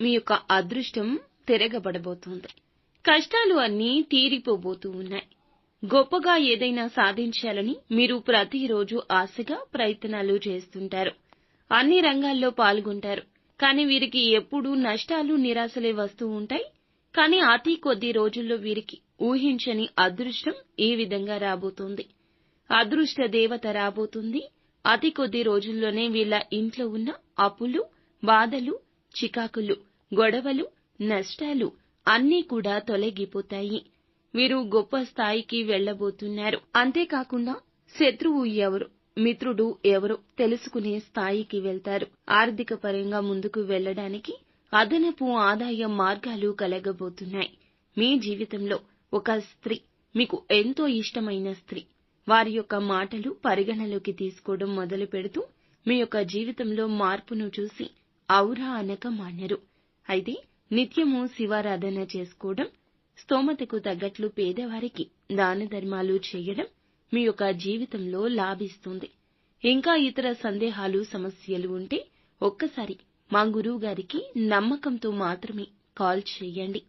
మీ యొక్క అదృష్టం తిరగబడబోతోంది. కష్టాలు అన్నీ తీరిపోబోతూ ఉన్నాయి. గొప్పగా ఏదైనా సాధించాలని మీరు ప్రతిరోజు ఆశగా ప్రయత్నాలు చేస్తుంటారు. అన్ని రంగాల్లో పాల్గొంటారు. కానీ వీరికి ఎప్పుడూ నష్టాలు, నిరాశలే వస్తూ ఉంటాయి. కానీ అతి కొద్ది రోజుల్లో వీరికి ఊహించని అదృష్టం ఈ విధంగా రాబోతోంది. అదృష్ట దేవత రాబోతుంది. అతి కొద్ది రోజుల్లోనే వీళ్ళ ఇంట్లో ఉన్న అప్పులు, బాధలు, చికాకులు, గొడవలు, నష్టాలు అన్నీ కూడా తొలగిపోతాయి. వీరు గొప్ప స్థాయికి వెళ్లబోతున్నారు. అంతేకాకుండా శత్రువు ఎవరు, మిత్రుడు ఎవరో తెలుసుకునే స్థాయికి వెళ్తారు. ఆర్థిక పరంగా ముందుకు వెళ్లడానికి అదనపు ఆదాయ మార్గాలు కలగబోతున్నాయి. మీ జీవితంలో ఒక స్త్రీ, మీకు ఎంతో ఇష్టమైన స్త్రీ, వారి యొక్క మాటలు పరిగణలోకి తీసుకోవడం మొదలు పెడుతూ మీ యొక్క జీవితంలో మార్పును చూసి ఔరా అనక మానరు. అయితే నిత్యము శివారాధన చేసుకోవడం, స్తోమతకు తగ్గట్లు పేదవారికి దాన ధర్మాలు చేయడం మీ యొక్క జీవితంలో లాభిస్తుంది. ఇంకా ఇతర సందేహాలు, సమస్యలు ఉంటే ఒక్కసారి మా గురువుగారికి నమ్మకంతో మాత్రమే కాల్ చేయండి.